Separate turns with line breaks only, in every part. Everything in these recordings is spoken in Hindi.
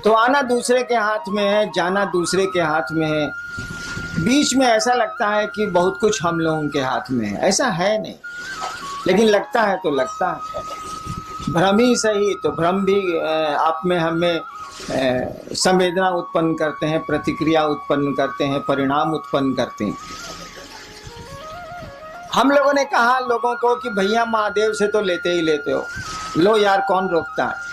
तो आना दूसरे के हाथ में है, जाना दूसरे के हाथ में है। बीच में ऐसा लगता है कि बहुत कुछ हम लोगों के हाथ में है, ऐसा है नहीं, लेकिन लगता है तो लगता है। भ्रम ही सही, तो भ्रम भी आप में हमें संवेदना उत्पन्न करते हैं, प्रतिक्रिया उत्पन्न करते हैं, परिणाम उत्पन्न करते हैं। हम लोगों ने कहा लोगों को कि भैया महादेव से तो लेते ही लेते हो, लो यार कौन रोकता है,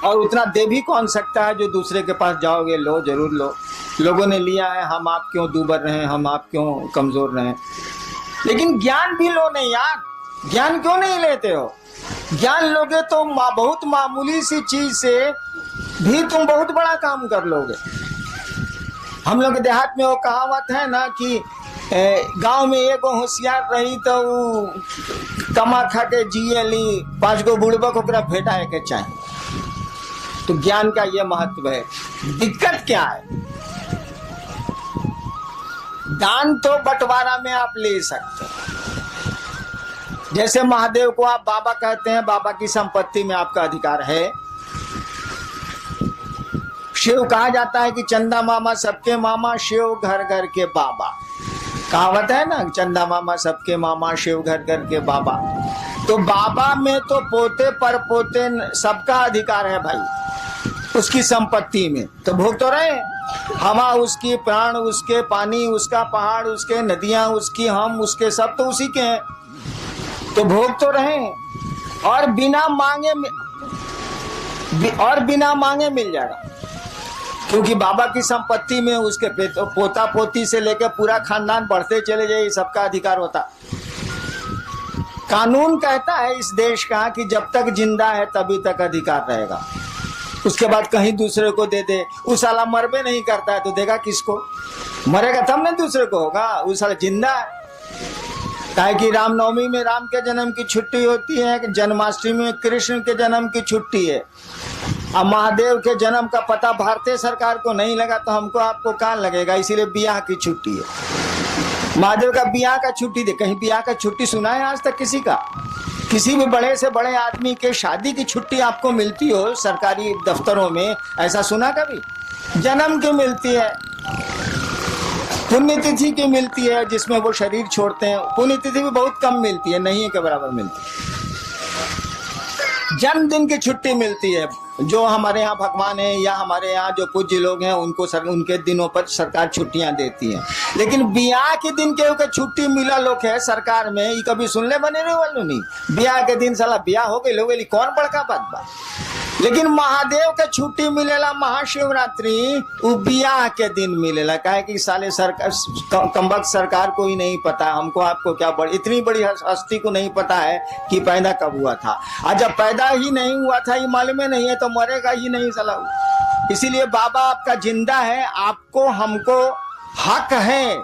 और उतना दे भी कौन सकता है जो दूसरे के पास जाओगे, लो जरूर लो। लोगों ने लिया है, हम आप क्यों दूबर रहे, हम आप क्यों कमजोर रहे। लेकिन ज्ञान भी लो नहीं यार, ज्ञान क्यों नहीं लेते हो? ज्ञान लोगे तो बहुत मामूली सी चीज से भी तुम बहुत बड़ा काम कर लोगे। हम लोग देहात में वो कहावत है ना कि गांव में एगो होशियार रही तो कमा खा के जिए ली, 5 गो बुड़बक ओकरा भेटाए के चाहिए। तो ज्ञान का ये महत्व है। दिक्कत क्या है? दान तो बंटवारा में आप ले सकते हैं, जैसे महादेव को आप बाबा कहते हैं, बाबा की संपत्ति में आपका अधिकार है। शिव कहा जाता है कि चंदा मामा सबके मामा, शिव घर घर के बाबा। कहावत है ना, चंदा मामा सबके मामा, शिव घर घर के बाबा। तो बाबा में तो पोते पर पोते सबका अधिकार है भाई, उसकी संपत्ति में तो भोग तो रहे। हवा उसकी, प्राण उसके, पानी उसका, पहाड़ उसके, नदियां उसकी, हम उसके, सब तो उसी के हैं, तो भोग तो रहे। और बिना मांगे मिल जाएगा, क्योंकि बाबा की संपत्ति में उसके पोता पोती से लेकर पूरा खानदान बढ़ते चले जाए, सबका अधिकार होता। कानून कहता है इस देश का कि जब तक जिंदा है तभी तक अधिकार रहेगा, उसके बाद कहीं दूसरे को दे दे। उस साला मरबे नहीं करता है तो देगा किसको? मरेगा तब नहीं दूसरे को होगा, उस साला जिंदा है। काहे कि रामनवमी में राम के जन्म की छुट्टी होती है, जन्माष्टमी में कृष्ण के जन्म की छुट्टी है। अब महादेव के जन्म का पता भारतीय सरकार को नहीं लगा तो हमको आपको कहाँ लगेगा, इसीलिए बियाह की छुट्टी है। महादेव का बियाह का छुट्टी दे, कहीं बियाह का छुट्टी सुना है आज तक किसी का? किसी भी बड़े से बड़े आदमी के शादी की छुट्टी आपको मिलती हो सरकारी दफ्तरों में, ऐसा सुना कभी? जन्म की मिलती है, पुण्यतिथि की मिलती है जिसमें वो शरीर छोड़ते हैं, पुण्यतिथि भी बहुत कम मिलती है, नहीं के बराबर मिलती है। जन्मदिन की छुट्टी मिलती है, जो हमारे यहाँ भगवान है या हमारे यहाँ जो पूज्य लोग हैं उनको उनके दिनों पर सरकार छुट्टियां देती है। लेकिन बियाह के दिन के छुट्टी मिला लोग है सरकार में, ये कभी सुनले बने रहे वालों नहीं। बियाह के दिन साला बियाह हो गई, लोग कौन बड़का बात बा। लेकिन महादेव के छुट्टी मिलेला महाशिवरात्रि, वो बियाह के दिन मिलेला। काहे कि साले सरकार कमबख्त सरकार को ही नहीं पता, हमको आपको क्या इतनी बड़ी हस्ती को नहीं पता है कि पैदा कब हुआ था। और जब पैदा ही नहीं हुआ था ये मालूम नहीं है तो मरेगा ही नहीं साला। इसीलिए बाबा आपका जिंदा है, आपको हमको हक है,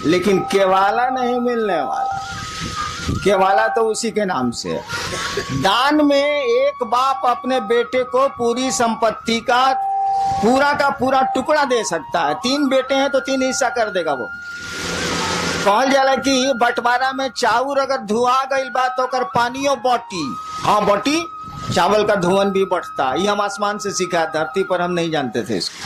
लेकिन केवाला नहीं मिलने वाला। केवाला तो उसी के नाम से है। दान में एक बाप अपने बेटे को पूरी संपत्ति का पूरा टुकड़ा दे सकता है। 3 बेटे हैं तो 3 हिस्सा कर देगा वो। कहल जाला कि बंटवारा में चाउर अगर धुआ गई बात तो कर पानियों बटी, हाँ बटी, चावल का धुवन भी बढ़ता। ये हम आसमान से सीखा, धरती पर हम नहीं जानते थे इसको।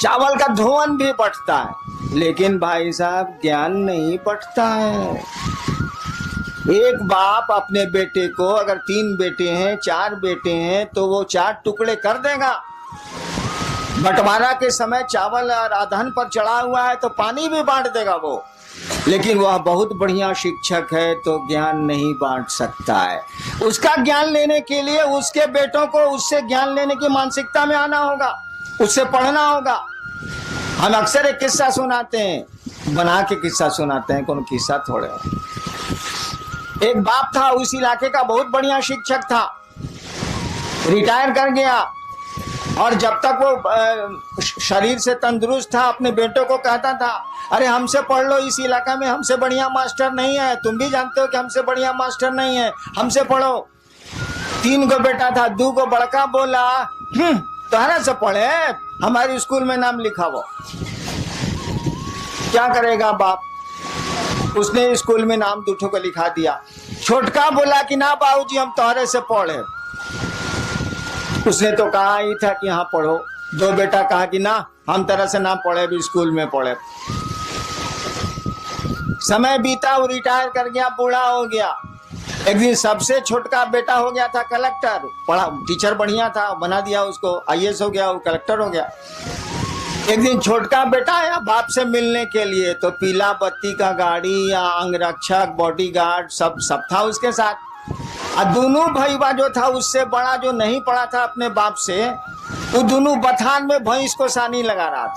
चावल का धुवन भी बढ़ता है, लेकिन भाई साहब ज्ञान नहीं बढ़ता है। एक बाप अपने बेटे को, अगर 3 बेटे हैं 4 बेटे हैं तो वो 4 टुकड़े कर देगा। बंटवारा के समय चावल और अधन पर चढ़ा हुआ है तो पानी भी बांट देगा वो। लेकिन वह बहुत बढ़िया शिक्षक है तो ज्ञान नहीं बांट सकता है। उसका ज्ञान लेने के लिए उसके बेटों को उससे ज्ञान लेने की मानसिकता में आना होगा, उससे पढ़ना होगा। हम अक्सर एक किस्सा सुनाते हैं, बना के किस्सा सुनाते हैं, कौन किस्सा थोड़े। एक बाप था, उस इलाके का बहुत बढ़िया शिक्षक था, रिटायर कर गया। और जब तक वो शरीर से तंदुरुस्त था अपने बेटों को कहता था, अरे हमसे पढ़ लो, इस इलाका में हमसे बढ़िया मास्टर नहीं है, तुम भी जानते हो कि हमसे बढ़िया मास्टर नहीं है, हमसे पढ़ो। 3 गो बेटा था, 2 गो बड़का बोला तुम्हारा से पढ़े, हमारे स्कूल में नाम लिखाओ। क्या करेगा बाप, उसने स्कूल में नाम 2 को लिखा दिया। छोटका बोला कि ना बाबूजी हम तुम्हारे से पढ़े। उसने तो कहा ही था कि हाँ पढ़ो। दो बेटा कहा कि ना हम तरह से ना पढ़े, भी स्कूल में पढ़े। समय बीता, वो रिटायर कर गया, बूढ़ा हो गया। एक दिन सबसे छोटका बेटा हो गया था कलेक्टर, पढ़ा टीचर बढ़िया था, बना दिया उसको, आईएएस हो गया, वो कलेक्टर हो गया। एक दिन छोटका बेटा आया बाप से मिलने के लिए, तो पीला बत्ती का गाड़ी या अंगरक्षक बॉडीगार्ड सब था उसके साथ। और दोनों भाईवा जो था उससे बड़ा जो नहीं पढ़ा था अपने बाप से, वो दोनों बथान में भैंस को सानी लगा रहा था।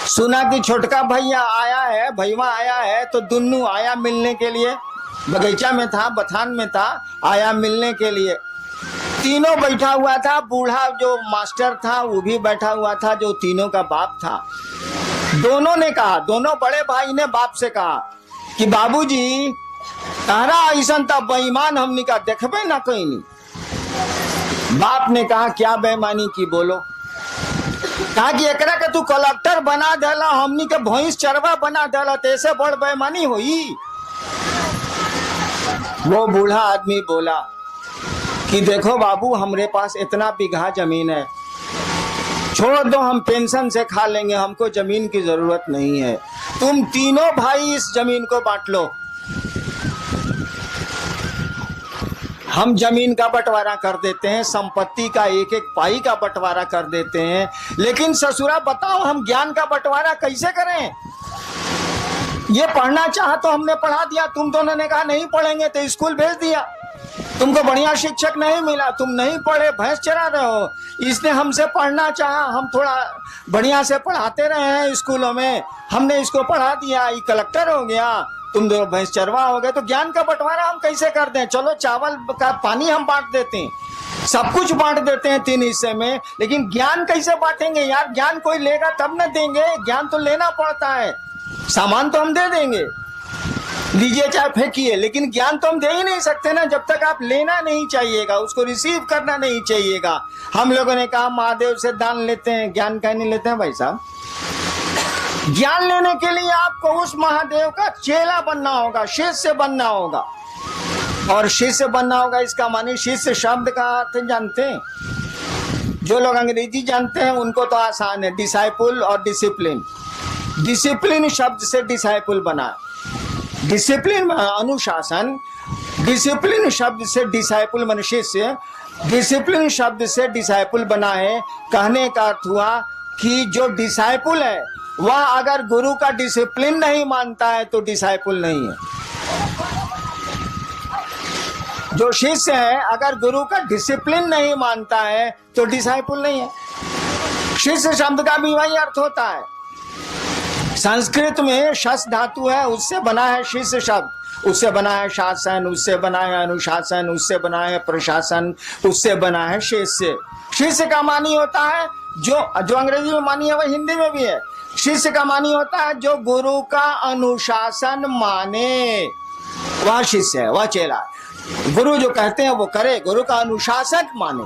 सुना कि छोटका भैया आया है, भैया आया है, तो दोनों आया मिलने के लिए। बगीचा में था, बथान में था, आया मिलने के लिए। तीनों बैठा हुआ था, बूढ़ा जो मास्टर था वो भी बैठा हुआ था, जो तीनों का बाप था। दोनों ने कहा, दोनों बड़े भाई ने बाप से कहा कि बाबूजी तारा ऐसा था बेईमान, हमने का देखबे ना कहीं नहीं। बाप ने कहा क्या बेईमानी की, बोलो। कहा कि एकरा के तू कलेक्टर बना देला, हमनी के भैंस चरवा बना देला, तो ऐसे बड़ बेईमानी हुई। वो बूढ़ा आदमी बोला कि देखो बाबू, हमरे पास इतना बीघा जमीन है, छोड़ दो, हम पेंशन से खा लेंगे, हमको जमीन की जरूरत नहीं है। तुम तीनों भाई इस जमीन को बांट लो, हम जमीन का बंटवारा कर देते हैं, संपत्ति का एक एक पाई का बंटवारा कर देते हैं। लेकिन ससुरा बताओ हम ज्ञान का बंटवारा कैसे करें? ये पढ़ना चाहा तो हमने पढ़ा दिया, तुम दोनों ने कहा नहीं पढ़ेंगे तो स्कूल भेज दिया। तुमको बढ़िया शिक्षक नहीं मिला, तुम नहीं पढ़े, भैंस चरा रहे हो। इसने हमसे पढ़ना चाहा, हम थोड़ा बढ़िया से पढ़ाते रहे हैं स्कूलों में, हमने इसको पढ़ा दिया, ये कलेक्टर हो गया, तुम दोनों भैंस चरवा हो गए। तो ज्ञान का बंटवारा हम कैसे कर दें? चलो चावल का पानी हम बांट देते हैं, सब कुछ बांट देते हैं 3 हिस्से में, लेकिन ज्ञान कैसे बांटेंगे यार? ज्ञान कोई लेगा तब न देंगे, ज्ञान तो लेना पड़ता है। सामान तो हम दे देंगे, लीजिए चाहे फेंकिए, लेकिन ज्ञान तो हम दे ही नहीं सकते ना, जब तक आप लेना नहीं चाहिएगा, उसको रिसीव करना नहीं चाहिएगा। हम लोगों ने कहा महादेव से दान लेते हैं, ज्ञान कहीं नहीं लेते हैं भाई साहब। ज्ञान लेने के लिए आपको उस महादेव का चेला बनना होगा, शिष्य बनना होगा। और शिष्य बनना होगा इसका माने, शिष्य शब्द का अर्थ जानते हैं? जो लोग अंग्रेजी जानते हैं उनको तो आसान है, डिसाइपुल और डिसिप्लिन। डिसिप्लिन शब्द से डिसाइपुल बना, डिसिप्लिन अनुशासन, डिसिप्लिन शब्द से डिसाइपुल मन शिष्य, डिसिप्लिन शब्द से डिसाइपुल बना है। कहने का अर्थ हुआ कि जो डिसाइपुल है वह अगर गुरु का डिसिप्लिन नहीं मानता है तो डिसाइपुल नहीं है। जो शिष्य है अगर गुरु का डिसिप्लिन नहीं मानता है तो डिसाइपुल नहीं है। शिष्य शब्द का भी वही अर्थ होता है। संस्कृत में शस धातु है, उससे बना है शिष्य शब्द, उससे बना है शासन, उससे बना है अनुशासन, उससे बना है प्रशासन, उससे बना है शिष्य। शिष्य का मानी होता है जो अंग्रेजी में मानी है वह हिंदी में भी है। शिष्य का मानी होता है जो गुरु का अनुशासन माने, वह शिष्य है, वह चेला है। गुरु जो कहते हैं वो करे, गुरु का अनुशासन माने।